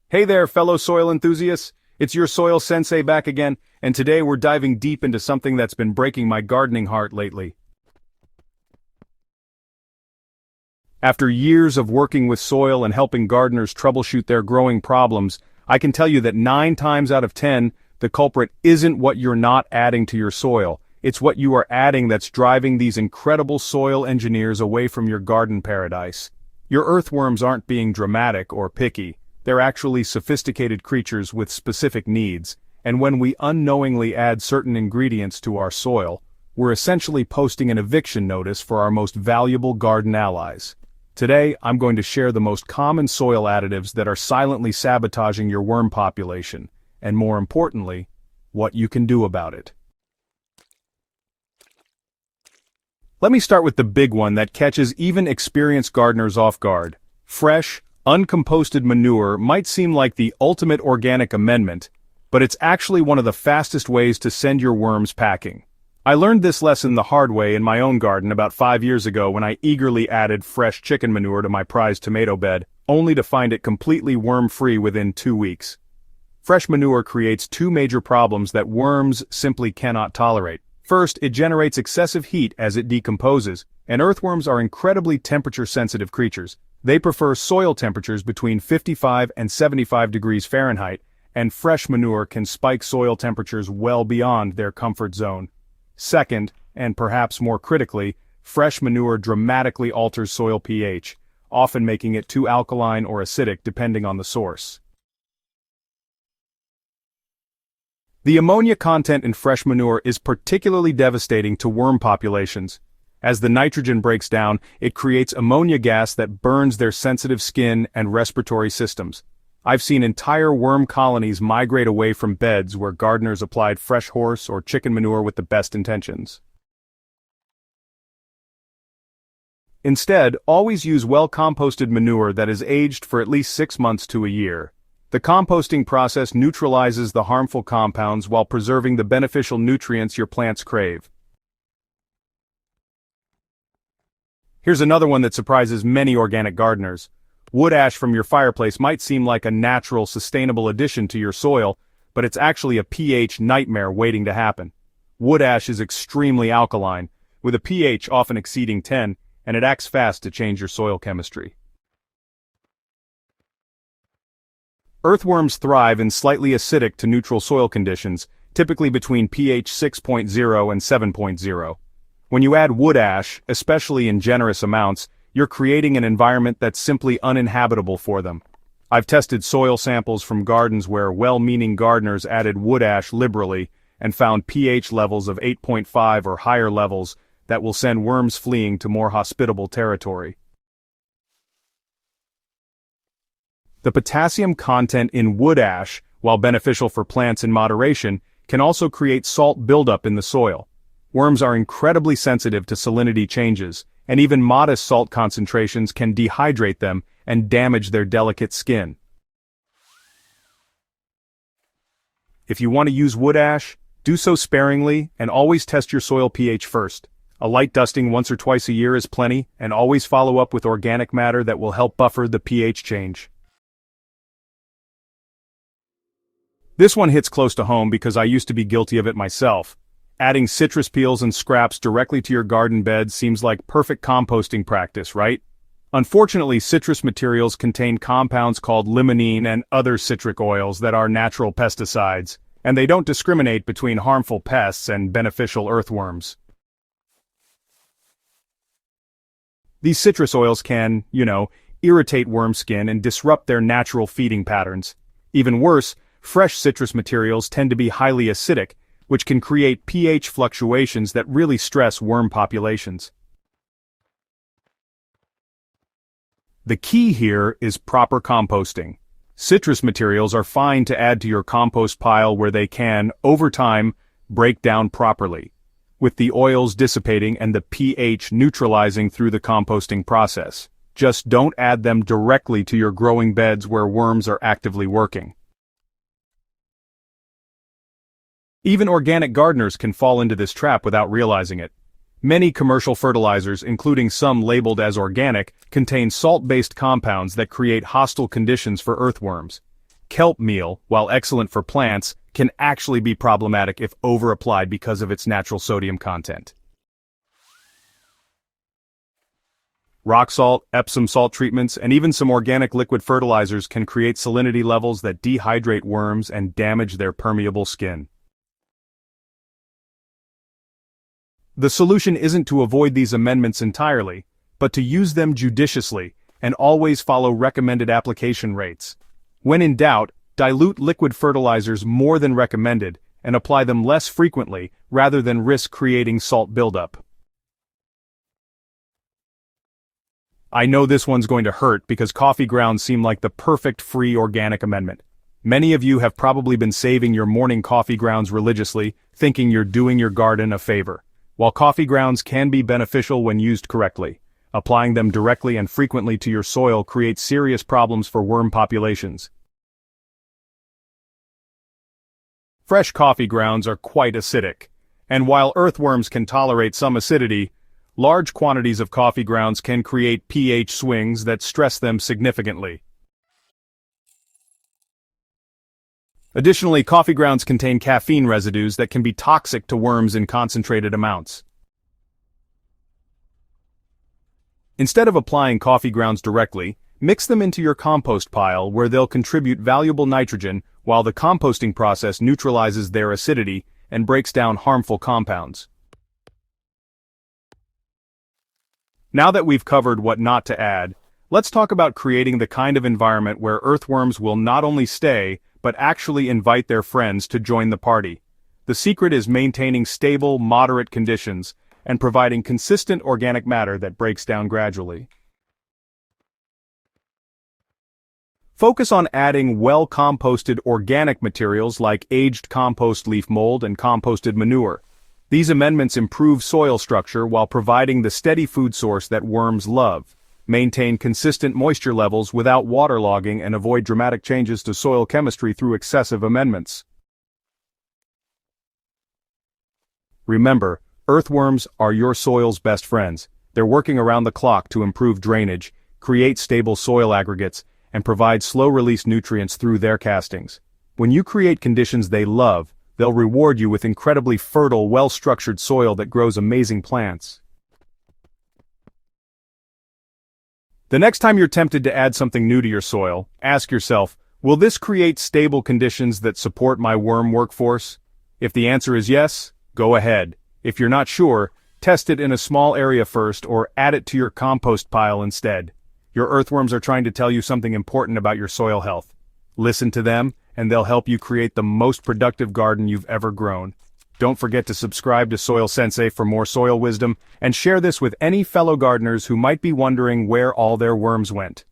Hey there, fellow soil enthusiasts. It's your soil sensei back again, and today we're diving deep into something that's been breaking my gardening heart lately. After years of working with soil and helping gardeners troubleshoot their growing problems, I can tell you that 9 times out of 10, the culprit isn't what you're not adding to your soil. It's what you are adding that's driving these incredible soil engineers away from your garden paradise. Your earthworms aren't being dramatic or picky. They're actually sophisticated creatures with specific needs, and when we unknowingly add certain ingredients to our soil, we're essentially posting an eviction notice for our most valuable garden allies. Today, I'm going to share the most common soil additives that are silently sabotaging your worm population, and more importantly, what you can do about it. Let me start with the big one that catches even experienced gardeners off guard. Fresh, uncomposted manure might seem like the ultimate organic amendment, but it's actually one of the fastest ways to send your worms packing. I learned this lesson the hard way in my own garden about 5 years ago when I eagerly added fresh chicken manure to my prized tomato bed, only to find it completely worm-free within 2 weeks. Fresh manure creates 2 major problems that worms simply cannot tolerate. First, it generates excessive heat as it decomposes, and earthworms are incredibly temperature-sensitive creatures. They prefer soil temperatures between 55 and 75 degrees Fahrenheit, and fresh manure can spike soil temperatures well beyond their comfort zone. Second, and perhaps more critically, fresh manure dramatically alters soil pH, often making it too alkaline or acidic depending on the source. The ammonia content in fresh manure is particularly devastating to worm populations. As the nitrogen breaks down, it creates ammonia gas that burns their sensitive skin and respiratory systems. I've seen entire worm colonies migrate away from beds where gardeners applied fresh horse or chicken manure with the best intentions. Instead, always use well-composted manure that is aged for at least 6 months to a year. The composting process neutralizes the harmful compounds while preserving the beneficial nutrients your plants crave. Here's another one that surprises many organic gardeners. Wood ash from your fireplace might seem like a natural, sustainable addition to your soil, but it's actually a pH nightmare waiting to happen. Wood ash is extremely alkaline, with a pH often exceeding 10, and it acts fast to change your soil chemistry. Earthworms thrive in slightly acidic to neutral soil conditions, typically between pH 6.0 and 7.0. When you add wood ash, especially in generous amounts, you're creating an environment that's simply uninhabitable for them. I've tested soil samples from gardens where well-meaning gardeners added wood ash liberally and found pH levels of 8.5 or higher levels that will send worms fleeing to more hospitable territory. The potassium content in wood ash, while beneficial for plants in moderation, can also create salt buildup in the soil. Worms are incredibly sensitive to salinity changes, and even modest salt concentrations can dehydrate them and damage their delicate skin. If you want to use wood ash, do so sparingly and always test your soil pH first. A light dusting once or twice a year is plenty, and always follow up with organic matter that will help buffer the pH change. This one hits close to home because I used to be guilty of it myself. Adding citrus peels and scraps directly to your garden bed seems like perfect composting practice, right? Unfortunately, citrus materials contain compounds called limonene and other citric oils that are natural pesticides, and they don't discriminate between harmful pests and beneficial earthworms. These citrus oils can, irritate worm skin and disrupt their natural feeding patterns. Even worse, fresh citrus materials tend to be highly acidic, which can create pH fluctuations that really stress worm populations. The key here is proper composting. Citrus materials are fine to add to your compost pile where they can, over time, break down properly, with the oils dissipating and the pH neutralizing through the composting process. Just don't add them directly to your growing beds where worms are actively working. Even organic gardeners can fall into this trap without realizing it. Many commercial fertilizers, including some labeled as organic, contain salt-based compounds that create hostile conditions for earthworms. Kelp meal, while excellent for plants, can actually be problematic if over-applied because of its natural sodium content. Rock salt, Epsom salt treatments, and even some organic liquid fertilizers can create salinity levels that dehydrate worms and damage their permeable skin. The solution isn't to avoid these amendments entirely, but to use them judiciously, and always follow recommended application rates. When in doubt, dilute liquid fertilizers more than recommended, and apply them less frequently rather than risk creating salt buildup. I know this one's going to hurt because coffee grounds seem like the perfect free organic amendment. Many of you have probably been saving your morning coffee grounds religiously, thinking you're doing your garden a favor. While coffee grounds can be beneficial when used correctly, applying them directly and frequently to your soil creates serious problems for worm populations. Fresh coffee grounds are quite acidic, and while earthworms can tolerate some acidity, large quantities of coffee grounds can create pH swings that stress them significantly. Additionally, coffee grounds contain caffeine residues that can be toxic to worms in concentrated amounts. Instead of applying coffee grounds directly, mix them into your compost pile where they'll contribute valuable nitrogen while the composting process neutralizes their acidity and breaks down harmful compounds. Now that we've covered what not to add, let's talk about creating the kind of environment where earthworms will not only stay, but actually invite their friends to join the party. The secret is maintaining stable, moderate conditions, and providing consistent organic matter that breaks down gradually. Focus on adding well-composted organic materials like aged compost leaf mold and composted manure. These amendments improve soil structure while providing the steady food source that worms love. Maintain consistent moisture levels without waterlogging and avoid dramatic changes to soil chemistry through excessive amendments. Remember, earthworms are your soil's best friends. They're working around the clock to improve drainage, create stable soil aggregates, and provide slow-release nutrients through their castings. When you create conditions they love, they'll reward you with incredibly fertile, well-structured soil that grows amazing plants. The next time you're tempted to add something new to your soil, ask yourself, will this create stable conditions that support my worm workforce? If the answer is yes, go ahead. If you're not sure, test it in a small area first or add it to your compost pile instead. Your earthworms are trying to tell you something important about your soil health. Listen to them, and they'll help you create the most productive garden you've ever grown. Don't forget to subscribe to Soil Sensei for more soil wisdom, and share this with any fellow gardeners who might be wondering where all their worms went.